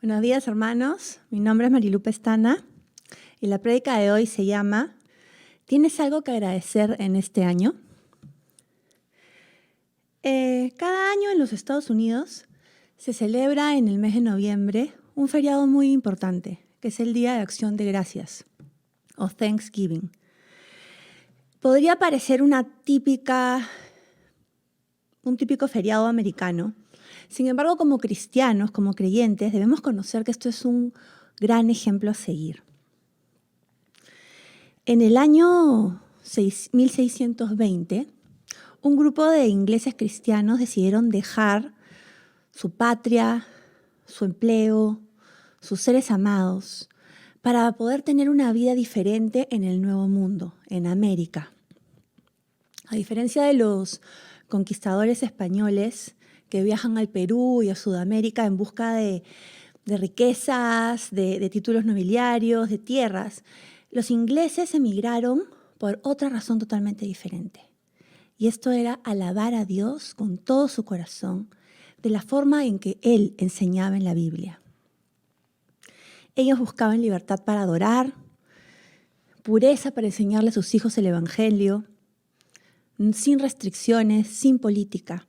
Buenos días, hermanos. Mi nombre es Marilu Pestana y la prédica de hoy se llama ¿Tienes algo que agradecer en este año? Cada año en los Estados Unidos se celebra en el mes de noviembre un feriado muy importante, que es el Día de Acción de Gracias, o Thanksgiving. Podría parecer un típico feriado americano. Sin embargo, como cristianos, como creyentes, debemos conocer que esto es un gran ejemplo a seguir. En el año 1620, un grupo de ingleses cristianos decidieron dejar su patria, su empleo, sus seres amados, para poder tener una vida diferente en el Nuevo Mundo, en América. A diferencia de los conquistadores españoles que viajan al Perú y a Sudamérica en busca de riquezas, de títulos nobiliarios, de tierras, los ingleses emigraron por otra razón totalmente diferente. Y esto era alabar a Dios con todo su corazón, de la forma en que Él enseñaba en la Biblia. Ellos buscaban libertad para adorar, pureza para enseñarle a sus hijos el Evangelio, sin restricciones, sin política.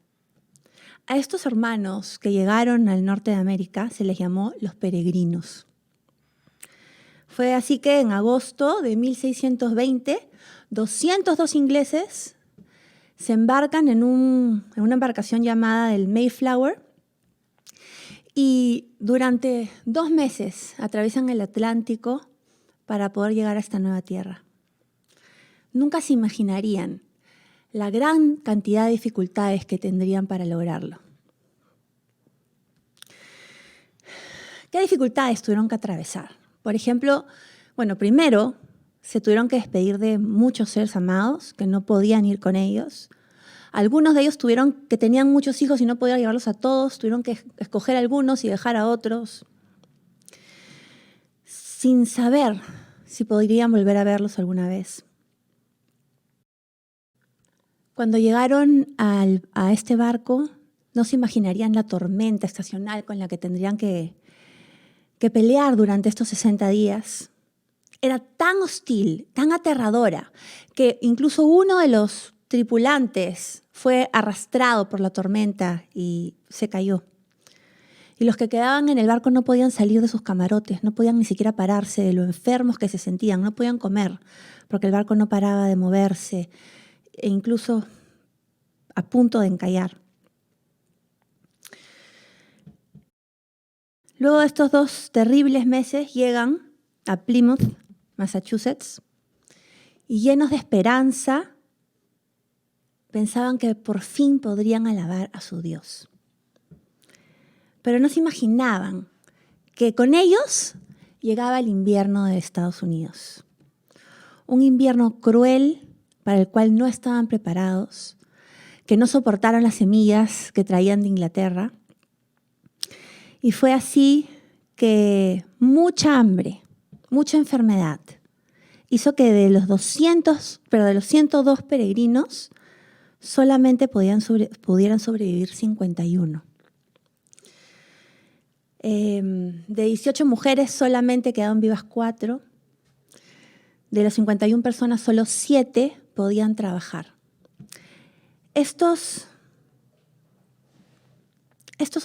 A estos hermanos que llegaron al norte de América se les llamó los peregrinos. Fue así que en agosto de 1620, 202 ingleses se embarcan en una embarcación llamada el Mayflower y durante 2 meses atraviesan el Atlántico para poder llegar a esta nueva tierra. Nunca se imaginarían la gran cantidad de dificultades que tendrían para lograrlo. ¿Qué dificultades tuvieron que atravesar? Por ejemplo, primero se tuvieron que despedir de muchos seres amados que no podían ir con ellos. Algunos de ellos tenían muchos hijos y no podían llevarlos a todos, tuvieron que escoger algunos y dejar a otros, sin saber si podrían volver a verlos alguna vez. Cuando llegaron a este barco, no se imaginarían la tormenta estacional con la que tendrían que pelear durante estos 60 días. Era tan hostil, tan aterradora, que incluso uno de los tripulantes fue arrastrado por la tormenta y se cayó. Y los que quedaban en el barco no podían salir de sus camarotes, no podían ni siquiera pararse de lo enfermos que se sentían, no podían comer porque el barco no paraba de moverse e incluso a punto de encallar. Luego de estos 2 terribles meses llegan a Plymouth, Massachusetts, y llenos de esperanza pensaban que por fin podrían alabar a su Dios. Pero no se imaginaban que con ellos llegaba el invierno de Estados Unidos. Un invierno cruel para el cual no estaban preparados, que no soportaron las semillas que traían de Inglaterra. Y fue así que mucha hambre, mucha enfermedad, hizo que de los 102 peregrinos, solamente pudieran sobrevivir 51. De 18 mujeres solamente quedaron vivas 4. De las 51 personas, solo 7 podían trabajar. Estos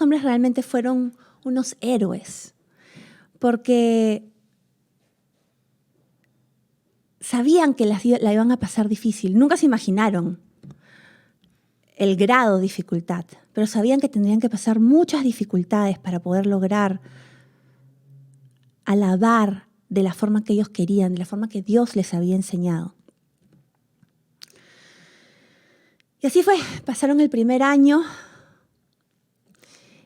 hombres realmente fueron unos héroes, porque sabían que la iban a pasar difícil. Nunca se imaginaron el grado de dificultad, pero sabían que tendrían que pasar muchas dificultades para poder lograr alabar de la forma que ellos querían, de la forma que Dios les había enseñado. Y así fue, pasaron el primer año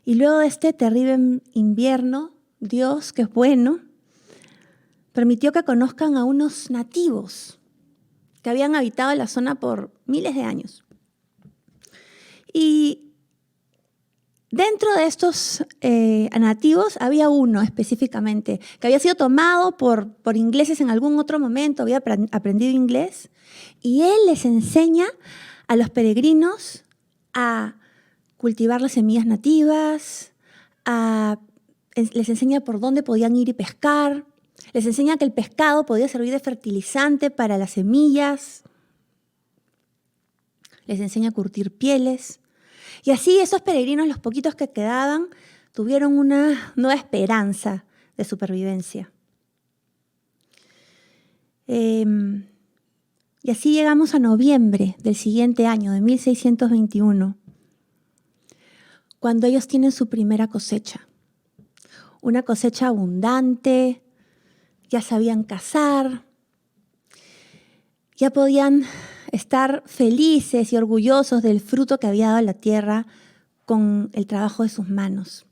y luego de este terrible invierno, Dios, que es bueno, permitió que conozcan a unos nativos que habían habitado la zona por miles de años. Y dentro de estos nativos había uno específicamente que había sido tomado por ingleses en algún otro momento, había aprendido inglés, y él les enseña a los peregrinos a cultivar las semillas nativas, a les enseña por dónde podían ir y pescar, les enseña que el pescado podía servir de fertilizante para las semillas, les enseña a curtir pieles. Y así esos peregrinos, los poquitos que quedaban, tuvieron una nueva esperanza de supervivencia. Y así llegamos a noviembre del siguiente año, de 1621, cuando ellos tienen su primera cosecha. Una cosecha abundante, ya sabían cazar, ya podían estar felices y orgullosos del fruto que había dado la tierra con el trabajo de sus manos.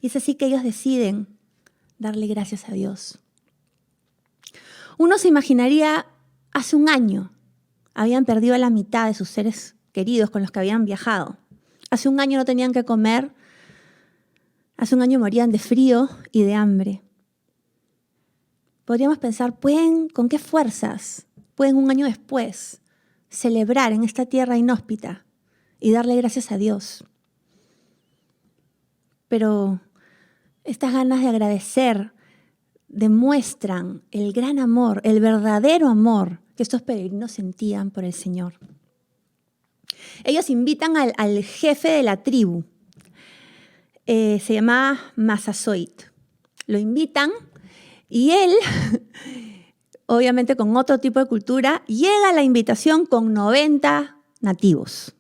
Y es así que ellos deciden darle gracias a Dios. Uno se imaginaría, hace un año habían perdido a la mitad de sus seres queridos con los que habían viajado. Hace un año no tenían que comer, hace un año morían de frío y de hambre. Podríamos pensar, ¿con qué fuerzas pueden un año después celebrar en esta tierra inhóspita y darle gracias a Dios? Pero estas ganas de agradecer demuestran el gran amor, el verdadero amor que estos peregrinos sentían por el Señor. Ellos invitan al jefe de la tribu, se llamaba Massasoit. Lo invitan y él, obviamente con otro tipo de cultura, llega a la invitación con 90 nativos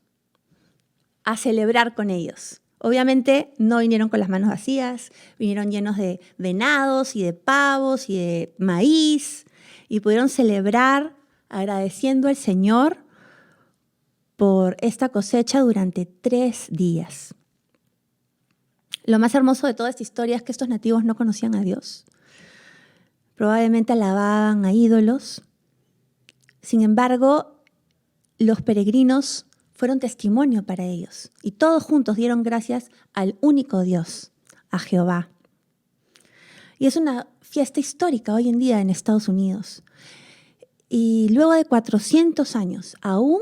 a celebrar con ellos. Obviamente no vinieron con las manos vacías, vinieron llenos de venados y de pavos y de maíz y pudieron celebrar agradeciendo al Señor por esta cosecha durante 3 días. Lo más hermoso de toda esta historia es que estos nativos no conocían a Dios. Probablemente alababan a ídolos. Sin embargo, los peregrinos fueron testimonio para ellos y todos juntos dieron gracias al único Dios, a Jehová. Y es una fiesta histórica hoy en día en Estados Unidos. Y luego de 400 años, aún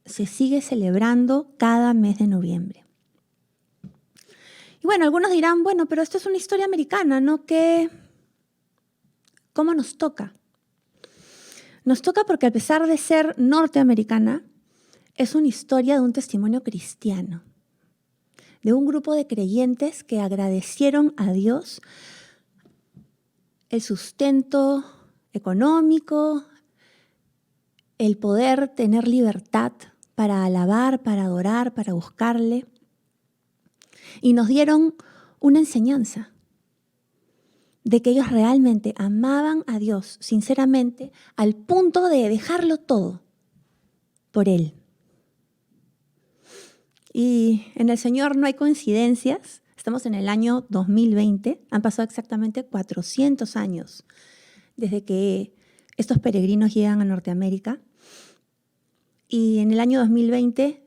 se sigue celebrando cada mes de noviembre. Y bueno, algunos dirán, bueno, pero esto es una historia americana, ¿no? ¿Cómo nos toca? Nos toca porque a pesar de ser norteamericana, es una historia de un testimonio cristiano, de un grupo de creyentes que agradecieron a Dios el sustento económico, el poder tener libertad para alabar, para adorar, para buscarle. Y nos dieron una enseñanza de que ellos realmente amaban a Dios sinceramente al punto de dejarlo todo por Él. Y en el Señor no hay coincidencias. Estamos en el año 2020. Han pasado exactamente 400 años desde que estos peregrinos llegan a Norteamérica. Y en el año 2020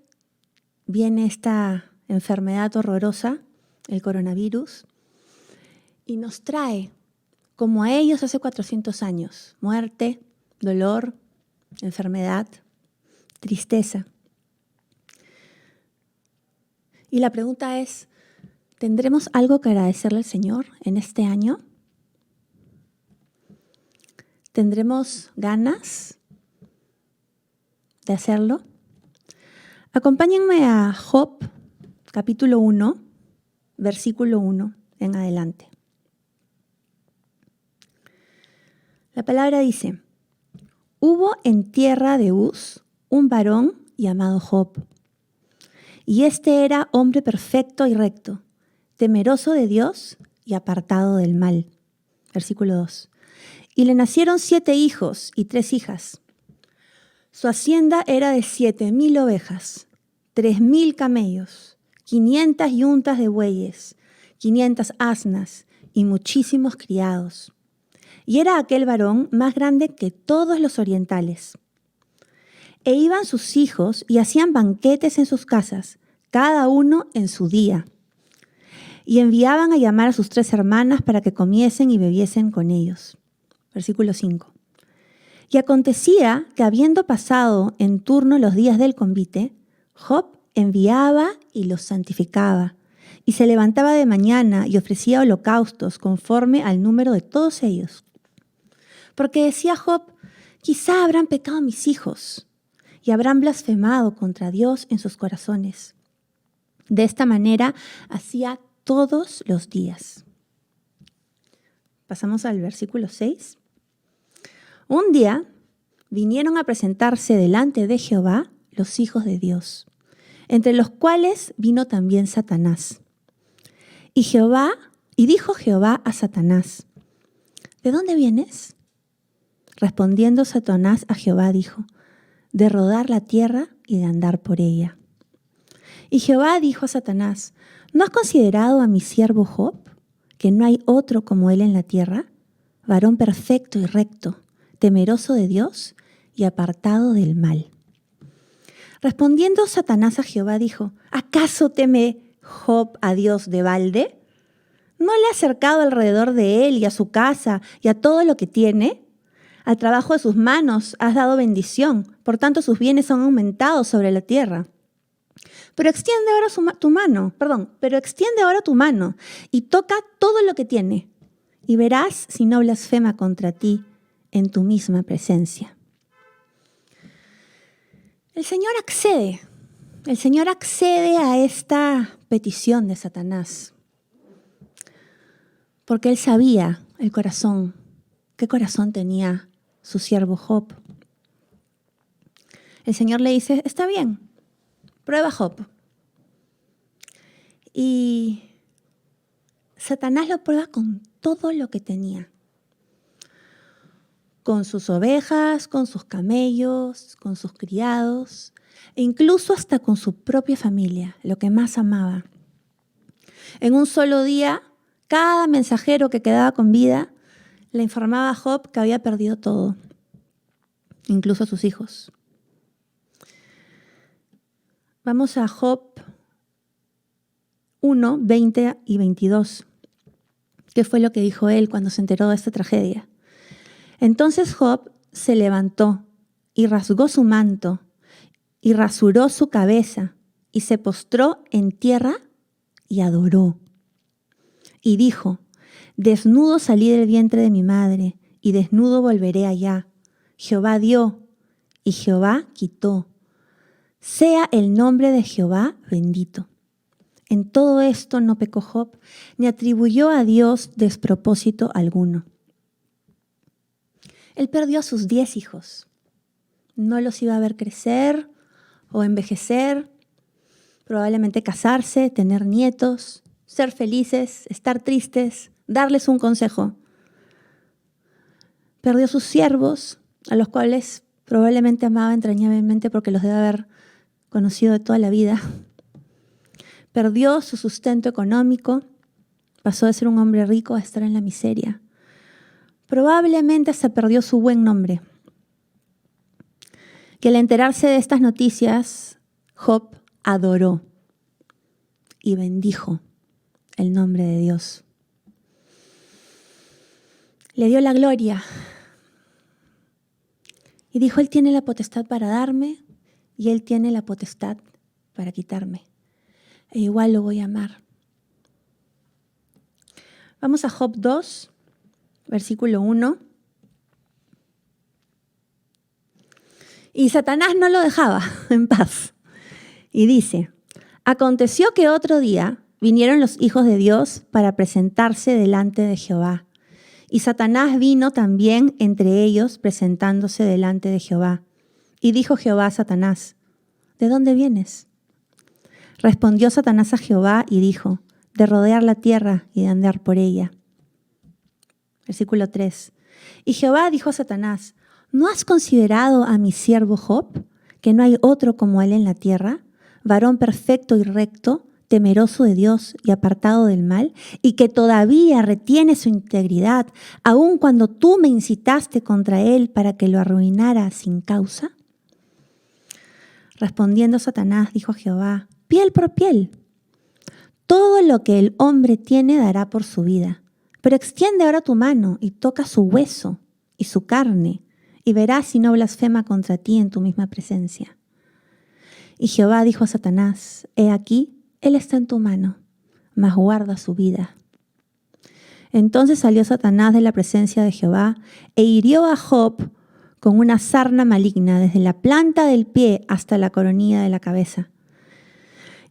viene esta enfermedad horrorosa, el coronavirus, y nos trae, como a ellos hace 400 años, muerte, dolor, enfermedad, tristeza. Y la pregunta es, ¿tendremos algo que agradecerle al Señor en este año? ¿Tendremos ganas de hacerlo? Acompáñenme a Job, capítulo 1, versículo 1 en adelante. La palabra dice, hubo en tierra de Uz un varón llamado Job, y este era hombre perfecto y recto, temeroso de Dios y apartado del mal. Versículo 2. Y le nacieron 7 hijos y 3 hijas. Su hacienda era de 7,000 ovejas, 3,000 camellos, 500 yuntas de bueyes, 500 asnas y muchísimos criados. Y era aquel varón más grande que todos los orientales. E iban sus hijos y hacían banquetes en sus casas, cada uno en su día. Y enviaban a llamar a sus 3 hermanas para que comiesen y bebiesen con ellos. Versículo 5. Y acontecía que habiendo pasado en turno los días del convite, Job enviaba y los santificaba, y se levantaba de mañana y ofrecía holocaustos conforme al número de todos ellos. Porque decía Job, quizá habrán pecado mis hijos y habrán blasfemado contra Dios en sus corazones. De esta manera hacía todos los días. Pasamos al versículo 6. Un día vinieron a presentarse delante de Jehová los hijos de Dios, entre los cuales vino también Satanás. Y dijo Jehová a Satanás, ¿de dónde vienes? Respondiendo Satanás a Jehová dijo, de rodar la tierra y de andar por ella. Y Jehová dijo a Satanás, ¿no has considerado a mi siervo Job, que no hay otro como él en la tierra, varón perfecto y recto, temeroso de Dios y apartado del mal? Respondiendo Satanás a Jehová dijo, ¿acaso teme Job a Dios de balde? ¿No le ha cercado alrededor de él y a su casa y a todo lo que tiene? Al trabajo de sus manos has dado bendición, por tanto sus bienes son aumentados sobre la tierra. Pero extiende ahora tu mano y toca todo lo que tiene, y verás si no blasfema contra ti en tu misma presencia. El Señor accede a esta petición de Satanás, porque él sabía qué corazón tenía su siervo Job. El Señor le dice, está bien, prueba Job. Y Satanás lo prueba con todo lo que tenía. Con sus ovejas, con sus camellos, con sus criados, e incluso hasta con su propia familia, lo que más amaba. En un solo día, cada mensajero que quedaba con vida le informaba a Job que había perdido todo, incluso a sus hijos. Vamos a Job 1, 20 y 22. ¿Qué fue lo que dijo él cuando se enteró de esta tragedia? Entonces Job se levantó y rasgó su manto y rasuró su cabeza y se postró en tierra y adoró. Y dijo, desnudo salí del vientre de mi madre y desnudo volveré allá. Jehová dio y Jehová quitó. Sea el nombre de Jehová bendito. En todo esto no pecó Job, ni atribuyó a Dios despropósito alguno. Él perdió a sus 10 hijos. No los iba a ver crecer o envejecer, probablemente casarse, tener nietos, ser felices, estar tristes, darles un consejo. Perdió a sus siervos, a los cuales probablemente amaba entrañablemente porque los debe haber conocido de toda la vida. Perdió su sustento económico, pasó de ser un hombre rico a estar en la miseria. Probablemente hasta perdió su buen nombre. Que al enterarse de estas noticias, Job adoró y bendijo el nombre de Dios. Le dio la gloria y dijo, Él tiene la potestad para darme y Él tiene la potestad para quitarme. E igual lo voy a amar. Vamos a Job 2, versículo 1. Y Satanás no lo dejaba en paz. Y dice, aconteció que otro día vinieron los hijos de Dios para presentarse delante de Jehová. Y Satanás vino también entre ellos presentándose delante de Jehová. Y dijo Jehová a Satanás, ¿de dónde vienes? Respondió Satanás a Jehová y dijo, de rodear la tierra y de andar por ella. Versículo 3. Y Jehová dijo a Satanás, ¿no has considerado a mi siervo Job, que no hay otro como él en la tierra, varón perfecto y recto, temeroso de Dios y apartado del mal, y que todavía retiene su integridad, aun cuando tú me incitaste contra él para que lo arruinara sin causa? Respondiendo Satanás, dijo a Jehová, piel por piel. Todo lo que el hombre tiene dará por su vida, pero extiende ahora tu mano y toca su hueso y su carne, y verás si no blasfema contra ti en tu misma presencia. Y Jehová dijo a Satanás, he aquí, él está en tu mano, mas guarda su vida. Entonces salió Satanás de la presencia de Jehová e hirió a Job con una sarna maligna desde la planta del pie hasta la coronilla de la cabeza.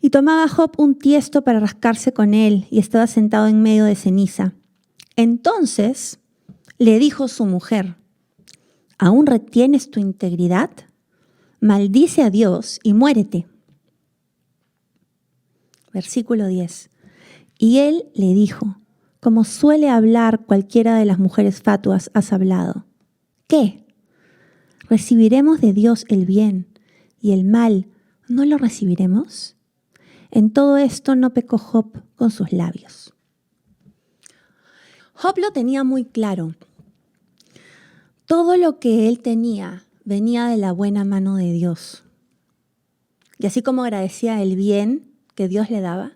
Y tomaba Job un tiesto para rascarse con él y estaba sentado en medio de ceniza. Entonces le dijo su mujer: ¿aún retienes tu integridad? Maldice a Dios y muérete. Versículo 10. Y él le dijo: como suele hablar cualquiera de las mujeres fatuas, has hablado. ¿Qué? ¿Recibiremos de Dios el bien y el mal no lo recibiremos? En todo esto no pecó Job con sus labios. Job lo tenía muy claro. Todo lo que él tenía venía de la buena mano de Dios. Y así como agradecía el bien que Dios le daba,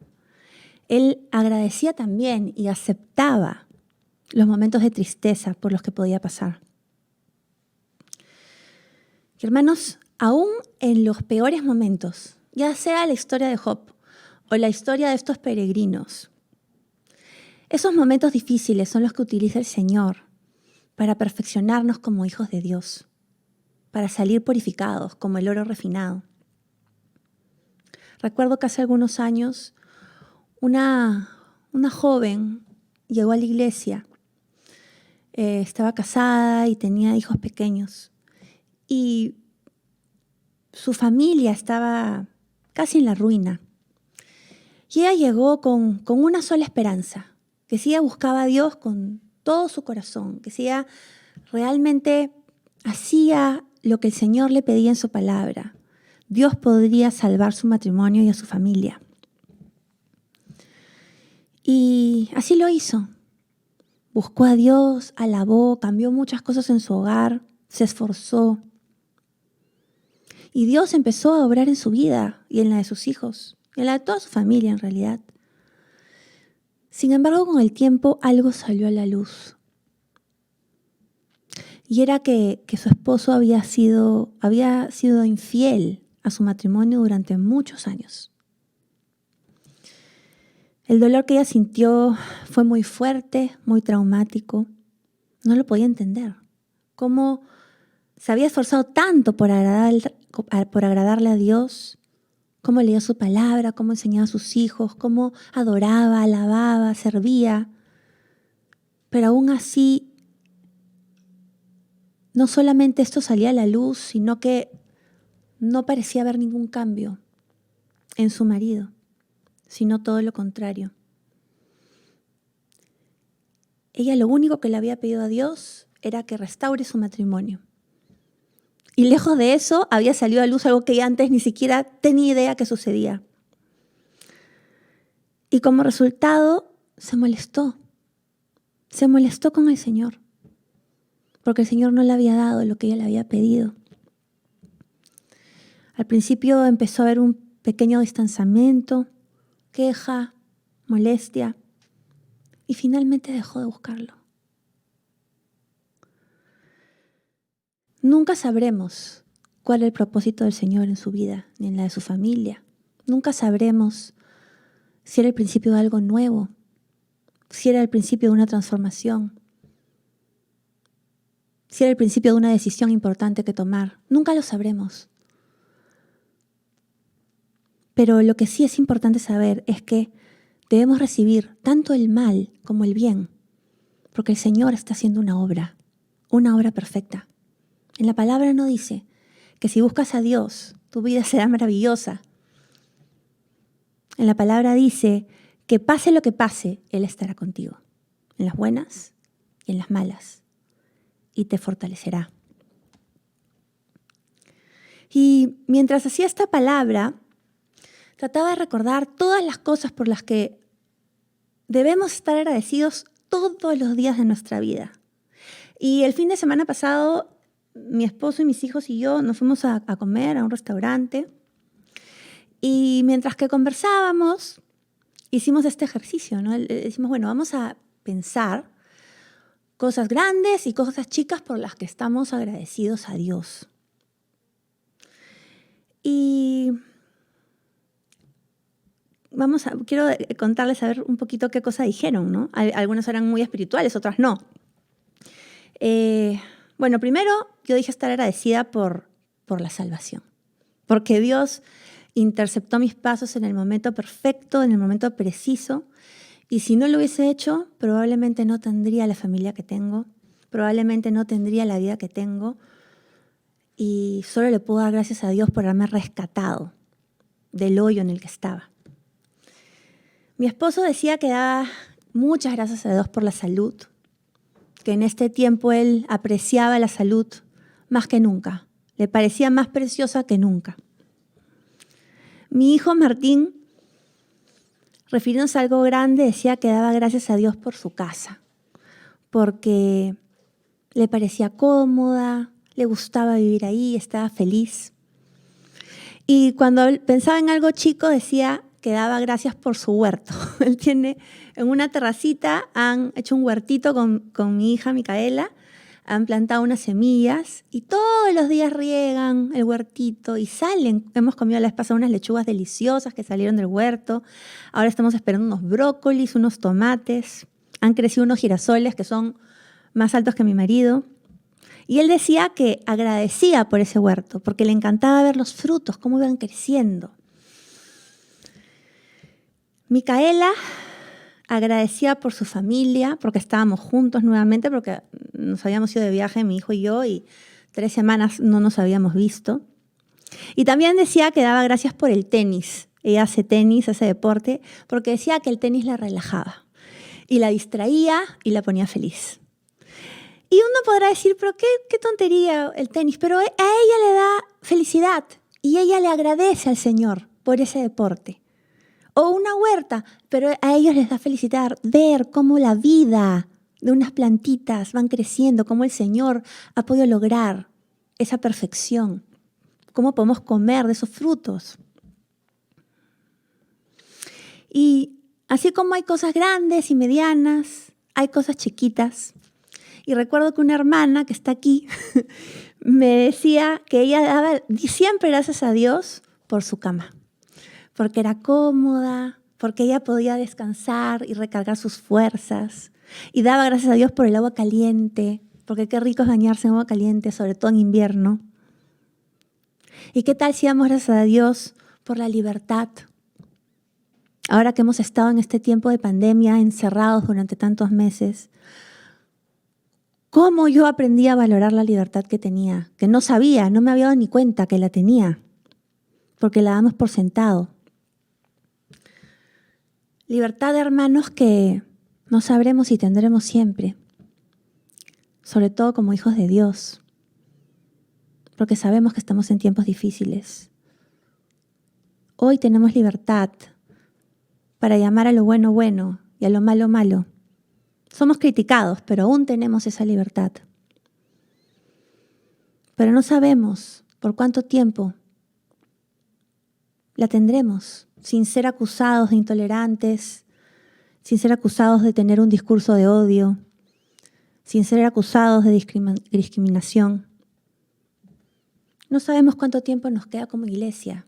él agradecía también y aceptaba los momentos de tristeza por los que podía pasar. Y hermanos, aún en los peores momentos, ya sea la historia de Job o la historia de estos peregrinos, esos momentos difíciles son los que utiliza el Señor para perfeccionarnos como hijos de Dios, para salir purificados como el oro refinado. Recuerdo que hace algunos años una joven llegó a la iglesia, estaba casada y tenía hijos pequeños y su familia estaba casi en la ruina. Y ella llegó con una sola esperanza, que si ella buscaba a Dios con todo su corazón, que si ella realmente hacía lo que el Señor le pedía en su palabra, Dios podría salvar su matrimonio y a su familia. Y así lo hizo. Buscó a Dios, alabó, cambió muchas cosas en su hogar, se esforzó. Y Dios empezó a obrar en su vida y en la de sus hijos, en la de toda su familia en realidad. Sin embargo, con el tiempo algo salió a la luz. Y era que su esposo había sido infiel a su matrimonio durante muchos años. El dolor que ella sintió fue muy fuerte, muy traumático. No lo podía entender. Cómo se había esforzado tanto por agradarle a Dios, cómo leía su palabra, cómo enseñaba a sus hijos, cómo adoraba, alababa, servía. Pero aún así, no solamente esto salía a la luz, sino que no parecía haber ningún cambio en su marido, sino todo lo contrario. Ella lo único que le había pedido a Dios era que restaure su matrimonio. Y lejos de eso había salido a luz algo que ella antes ni siquiera tenía idea que sucedía. Y como resultado se molestó con el Señor, porque el Señor no le había dado lo que ella le había pedido. Al principio empezó a haber un pequeño distanciamiento, queja, molestia, y finalmente dejó de buscarlo. Nunca sabremos cuál es el propósito del Señor en su vida, ni en la de su familia. Nunca sabremos si era el principio de algo nuevo, si era el principio de una transformación, si era el principio de una decisión importante que tomar. Nunca lo sabremos. Pero lo que sí es importante saber es que debemos recibir tanto el mal como el bien, porque el Señor está haciendo una obra perfecta. En la palabra no dice que si buscas a Dios, tu vida será maravillosa. En la palabra dice que pase lo que pase, Él estará contigo, en las buenas y en las malas, y te fortalecerá. Y mientras hacía esta palabra, trataba de recordar todas las cosas por las que debemos estar agradecidos todos los días de nuestra vida. Y el fin de semana pasado, mi esposo y mis hijos y yo nos fuimos a comer a un restaurante. Y mientras que conversábamos, hicimos este ejercicio, ¿no? Decimos, bueno, vamos a pensar cosas grandes y cosas chicas por las que estamos agradecidos a Dios. Y quiero contarles a ver un poquito qué cosa dijeron, ¿no? Algunas eran muy espirituales, otras no. Bueno, primero yo dije estar agradecida por la salvación, porque Dios interceptó mis pasos en el momento perfecto, en el momento preciso, y si no lo hubiese hecho, probablemente no tendría la familia que tengo, probablemente no tendría la vida que tengo, y solo le puedo dar gracias a Dios por haberme rescatado del hoyo en el que estaba. Mi esposo decía que daba muchas gracias a Dios por la salud, que en este tiempo él apreciaba la salud más que nunca, le parecía más preciosa que nunca. Mi hijo Martín, refiriéndose a algo grande, decía que daba gracias a Dios por su casa, porque le parecía cómoda, le gustaba vivir ahí, estaba feliz. Y cuando pensaba en algo chico, decía que daba gracias por su huerto. Él tiene, en una terracita, han hecho un huertito con mi hija Micaela, han plantado unas semillas y todos los días riegan el huertito y salen. Hemos comido la vez pasada unas lechugas deliciosas que salieron del huerto. Ahora estamos esperando unos brócolis, unos tomates. Han crecido unos girasoles que son más altos que mi marido. Y él decía que agradecía por ese huerto, porque le encantaba ver los frutos, cómo iban creciendo. Micaela agradecía por su familia, porque estábamos juntos nuevamente, porque nos habíamos ido de viaje, mi hijo y yo, y 3 semanas no nos habíamos visto. Y también decía que daba gracias por el tenis. Ella hace tenis, hace deporte, porque decía que el tenis la relajaba y la distraía y la ponía feliz. Y uno podrá decir, pero qué tontería el tenis, pero a ella le da felicidad y ella le agradece al Señor por ese deporte. O una huerta, pero a ellos les da felicidad ver cómo la vida de unas plantitas van creciendo, cómo el Señor ha podido lograr esa perfección, cómo podemos comer de esos frutos. Y así como hay cosas grandes y medianas, hay cosas chiquitas. Y recuerdo que una hermana que está aquí me decía que ella daba siempre gracias a Dios por su cama, porque era cómoda, porque ella podía descansar y recargar sus fuerzas. Y daba gracias a Dios por el agua caliente, porque qué rico es bañarse en agua caliente, sobre todo en invierno. ¿Y qué tal si damos gracias a Dios por la libertad? Ahora que hemos estado en este tiempo de pandemia, encerrados durante tantos meses, ¿cómo yo aprendí a valorar la libertad que tenía? Que no sabía, no me había dado ni cuenta que la tenía, porque la damos por sentado. Libertad, hermanos, que no sabremos si tendremos siempre, sobre todo como hijos de Dios, porque sabemos que estamos en tiempos difíciles. Hoy tenemos libertad para llamar a lo bueno bueno y a lo malo malo. Somos criticados, pero aún tenemos esa libertad. Pero no sabemos por cuánto tiempo la tendremos sin ser acusados de intolerantes, sin ser acusados de tener un discurso de odio, sin ser acusados de discriminación. No sabemos cuánto tiempo nos queda como iglesia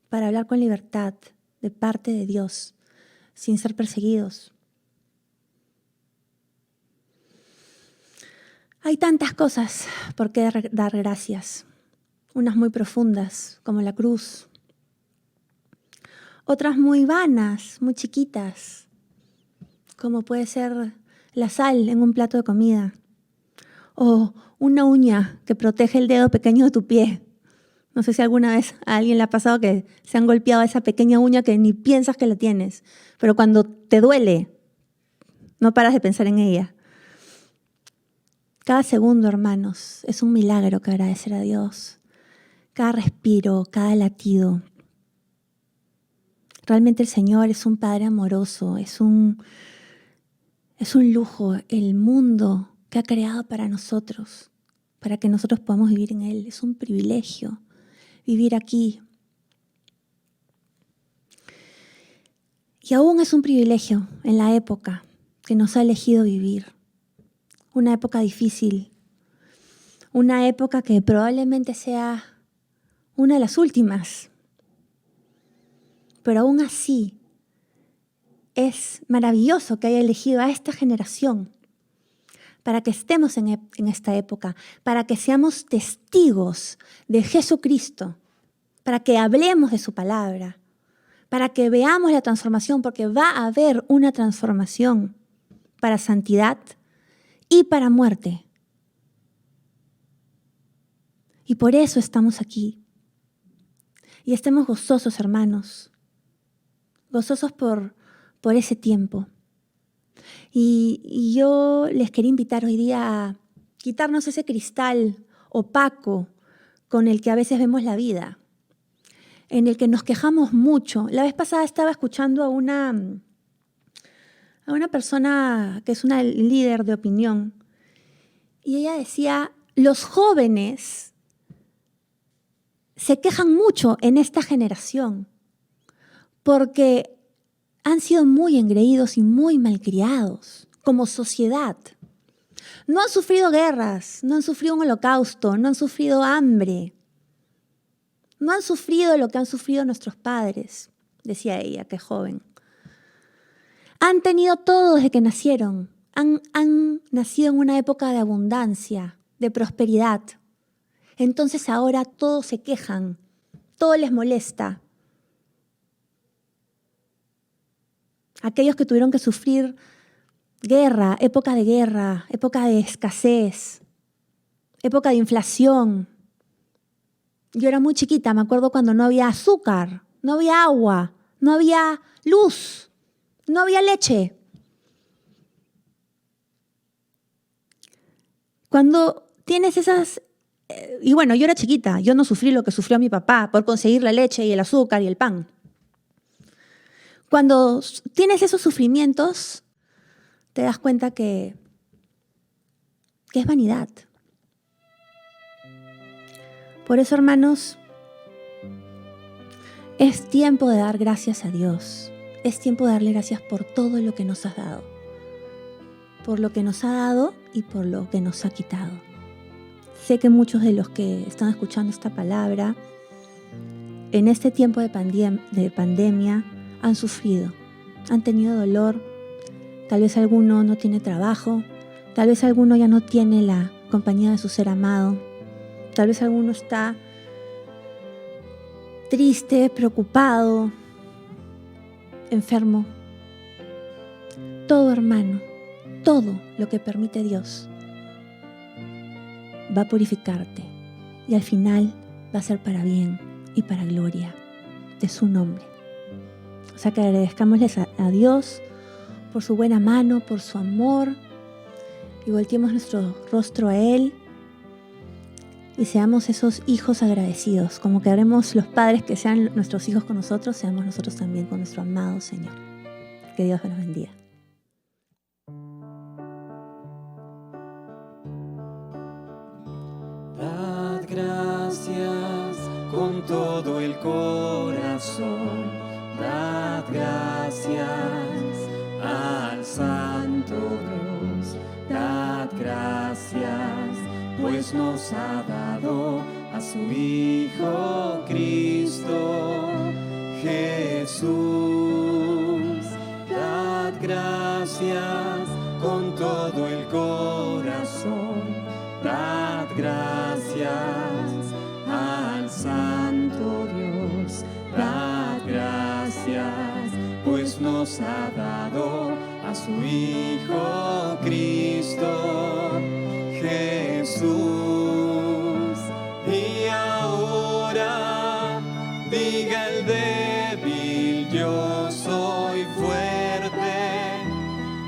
para hablar con libertad de parte de Dios, sin ser perseguidos. Hay tantas cosas por qué dar gracias, unas muy profundas, como la cruz, otras muy vanas, muy chiquitas, como puede ser la sal en un plato de comida, o una uña que protege el dedo pequeño de tu pie. No sé si alguna vez a alguien le ha pasado que se han golpeado esa pequeña uña que ni piensas que la tienes, pero cuando te duele, no paras de pensar en ella. Cada segundo, hermanos, es un milagro que agradecer a Dios. Cada respiro, cada latido. Realmente el Señor es un Padre amoroso, es un lujo el mundo que ha creado para nosotros, para que nosotros podamos vivir en Él. Es un privilegio vivir aquí. Y aún es un privilegio en la época que nos ha elegido vivir. Una época difícil, una época que probablemente sea una de las últimas, Pero aún así, es maravilloso que haya elegido a esta generación para que estemos en esta época, para que seamos testigos de Jesucristo, para que hablemos de su palabra, para que veamos la transformación, porque va a haber una transformación para santidad y para muerte. Y por eso estamos aquí. Y estemos gozosos, hermanos, gozosos por ese tiempo. Y yo les quería invitar hoy día a quitarnos ese cristal opaco con el que a veces vemos la vida, en el que nos quejamos mucho. La vez pasada estaba escuchando a una persona que es una líder de opinión, y ella decía, los jóvenes se quejan mucho en esta generación porque han sido muy engreídos y muy malcriados como sociedad. No han sufrido guerras, no han sufrido un holocausto, no han sufrido hambre. No han sufrido lo que han sufrido nuestros padres, decía ella, que joven. Han tenido todo desde que nacieron. Han nacido en una época de abundancia, de prosperidad. Entonces ahora todos se quejan, todo les molesta. Aquellos que tuvieron que sufrir guerra, época de escasez, época de inflación. Yo era muy chiquita, me acuerdo cuando no había azúcar, no había agua, no había luz, no había leche. Cuando tienes esas... Y bueno, yo era chiquita, yo no sufrí lo que sufrió mi papá por conseguir la leche y el azúcar y el pan. Cuando tienes esos sufrimientos, te das cuenta que es vanidad. Por eso, hermanos, es tiempo de dar gracias a Dios. Es tiempo de darle gracias por todo lo que nos has dado. Por lo que nos ha dado y por lo que nos ha quitado. Sé que muchos de los que están escuchando esta palabra, en este tiempo de pandemia, han sufrido, han tenido dolor. Tal vez alguno no tiene trabajo, tal vez alguno ya no tiene la compañía de su ser amado, tal vez alguno está triste, preocupado, enfermo. Todo, hermano, todo lo que permite Dios va a purificarte y al final va a ser para bien y para gloria de su nombre. O sea que agradezcámosles a Dios por su buena mano, por su amor, y volteemos nuestro rostro a Él y seamos esos hijos agradecidos, como queremos los padres que sean nuestros hijos con nosotros, seamos nosotros también con nuestro amado Señor. Que Dios los bendiga. Dad gracias con todo el corazón, dad gracias al Santo Dios, dad gracias, pues nos ha dado a su Hijo Cristo Jesús. Dad gracias con todo el corazón, dad gracias al Santo Dios, dad gracias, pues nos ha dado a su Hijo Cristo Jesús. Y ahora diga el débil, yo soy fuerte,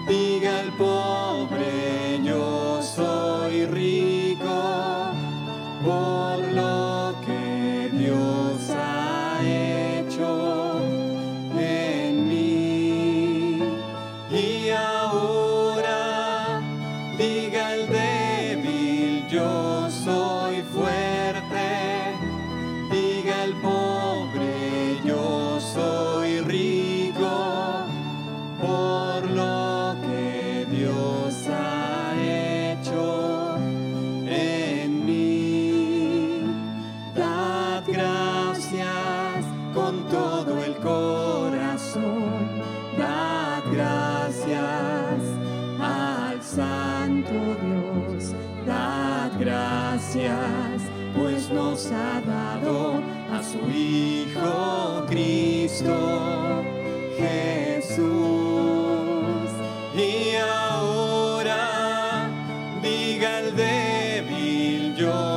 diga el pobre, yo soy rico, por lo que Dios ha hecho en mí. Y ahora diga el débil, yo soy fuerte, diga el pobre, yo soy rico, por lo que Dios ha hecho en mí. Dad gracias con todo el corazón. Dios, dad gracias, pues nos ha dado a su Hijo Cristo Jesús. Y ahora diga el débil, yo